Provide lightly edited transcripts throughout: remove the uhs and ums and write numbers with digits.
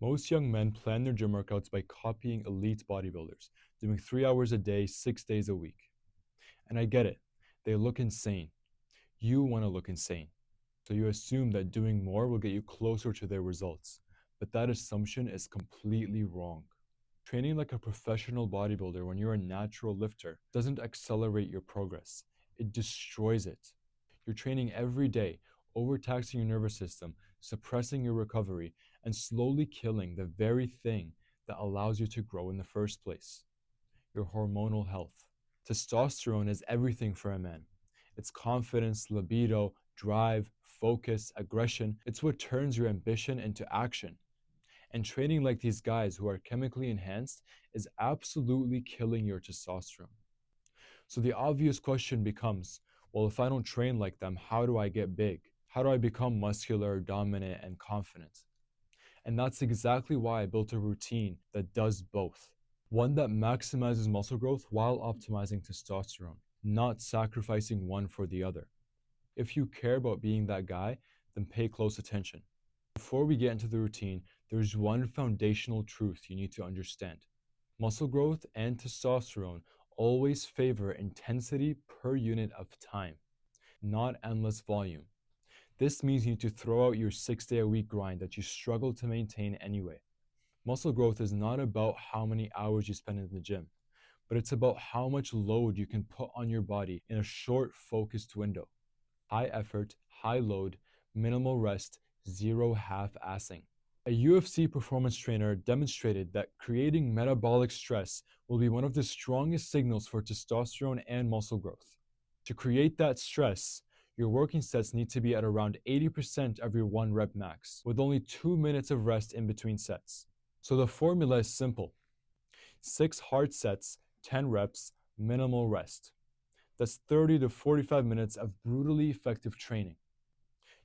Most young men plan their gym workouts by copying elite bodybuilders, doing 3 hours a day, 6 days a week. And I get it, they look insane. You want to look insane. So you assume that doing more will get you closer to their results. But that assumption is completely wrong. Training like a professional bodybuilder when you're a natural lifter doesn't accelerate your progress, it destroys it. You're training every day, overtaxing your nervous system, suppressing your recovery, and slowly killing the very thing that allows you to grow in the first place, your hormonal health. Testosterone is everything for a man. It's confidence, libido, drive, focus, aggression. It's what turns your ambition into action. And training like these guys who are chemically enhanced is absolutely killing your testosterone. So the obvious question becomes, well, if I don't train like them, how do I get big? How do I become muscular, dominant, and confident? And that's exactly why I built a routine that does both. One that maximizes muscle growth while optimizing testosterone, not sacrificing one for the other. If you care about being that guy, then pay close attention. Before we get into the routine, there's one foundational truth you need to understand. Muscle growth and testosterone always favor intensity per unit of time, not endless volume. This means you need to throw out your 6 day a week grind that you struggle to maintain anyway. Muscle growth is not about how many hours you spend in the gym, but it's about how much load you can put on your body in a short, focused window. High effort, high load, minimal rest, zero half-assing. A UFC performance trainer demonstrated that creating metabolic stress will be one of the strongest signals for testosterone and muscle growth. To create that stress, your working sets need to be at around 80% of your 1 rep max, with only 2 minutes of rest in between sets. So the formula is simple. 6 hard sets, 10 reps, minimal rest. That's 30 to 45 minutes of brutally effective training.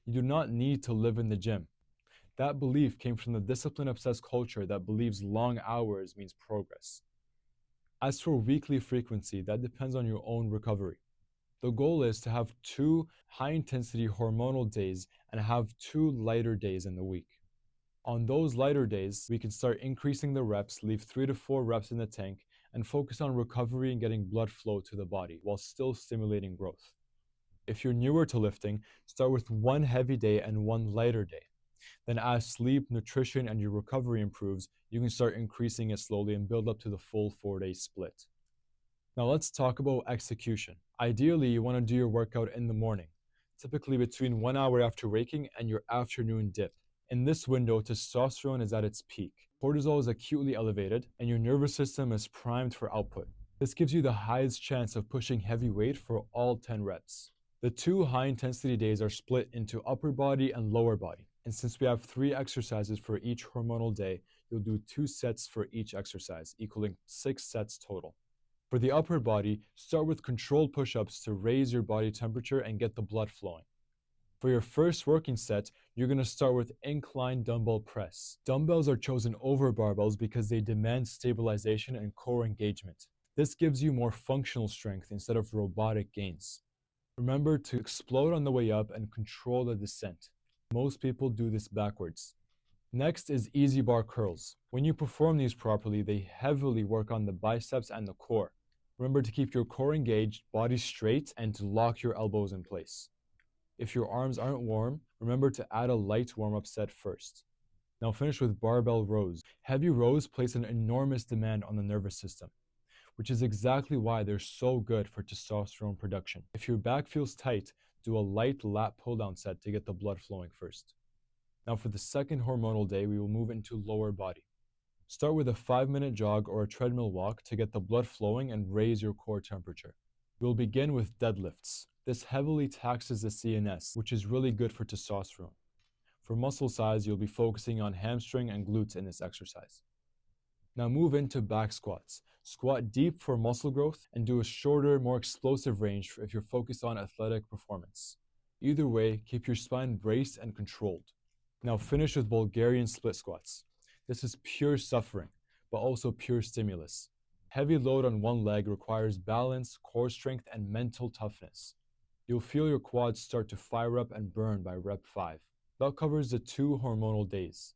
You do not need to live in the gym. That belief came from the discipline-obsessed culture that believes long hours means progress. As for weekly frequency, that depends on your own recovery. The goal is to have 2 high-intensity hormonal days and have 2 lighter days in the week. On those lighter days, we can start increasing the reps, leave 3 to 4 reps in the tank, and focus on recovery and getting blood flow to the body while still stimulating growth. If you're newer to lifting, start with 1 heavy day and 1 lighter day. Then as sleep, nutrition, and your recovery improves, you can start increasing it slowly and build up to the full 4-day split. Now let's talk about execution. Ideally, you want to do your workout in the morning, typically between 1 hour after waking and your afternoon dip. In this window, testosterone is at its peak. Cortisol is acutely elevated, and your nervous system is primed for output. This gives you the highest chance of pushing heavy weight for all 10 reps. The 2 high-intensity days are split into upper body and lower body. And since we have 3 exercises for each hormonal day, you'll do 2 sets for each exercise, equaling 6 sets total. For the upper body, start with controlled push-ups to raise your body temperature and get the blood flowing. For your first working set, you're going to start with incline dumbbell press. Dumbbells are chosen over barbells because they demand stabilization and core engagement. This gives you more functional strength instead of robotic gains. Remember to explode on the way up and control the descent. Most people do this backwards. Next is easy bar curls. When you perform these properly, they heavily work on the biceps and the core. Remember to keep your core engaged, body straight, and to lock your elbows in place. If your arms aren't warm, remember to add a light warm-up set first. Now finish with barbell rows. Heavy rows place an enormous demand on the nervous system, which is exactly why they're so good for testosterone production. If your back feels tight, do a light lat pull-down set to get the blood flowing first. Now for the second hormonal day, we will move into lower body. Start with a 5-minute jog or a treadmill walk to get the blood flowing and raise your core temperature. We'll begin with deadlifts. This heavily taxes the CNS, which is really good for testosterone. For muscle size, you'll be focusing on hamstring and glutes in this exercise. Now move into back squats. Squat deep for muscle growth and do a shorter, more explosive range if you're focused on athletic performance. Either way, keep your spine braced and controlled. Now finish with Bulgarian split squats. This is pure suffering, but also pure stimulus. Heavy load on one leg requires balance, core strength, and mental toughness. You'll feel your quads start to fire up and burn by rep 5. That covers the 2 hormonal days.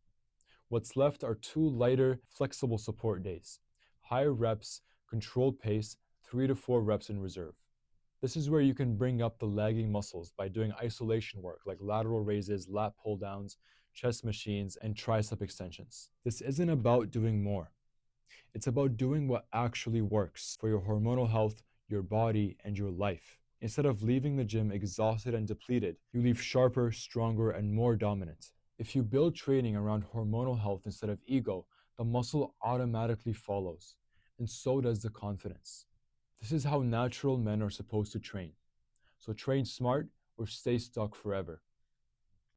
What's left are 2 lighter, flexible support days. Higher reps, controlled pace, 3 to 4 reps in reserve. This is where you can bring up the lagging muscles by doing isolation work like lateral raises, lat pull downs, chest machines, and tricep extensions. This isn't about doing more. It's about doing what actually works for your hormonal health, your body, and your life. Instead of leaving the gym exhausted and depleted, you leave sharper, stronger, and more dominant. If you build training around hormonal health instead of ego, the muscle automatically follows, and so does the confidence. This is how natural men are supposed to train. So train smart or stay stuck forever.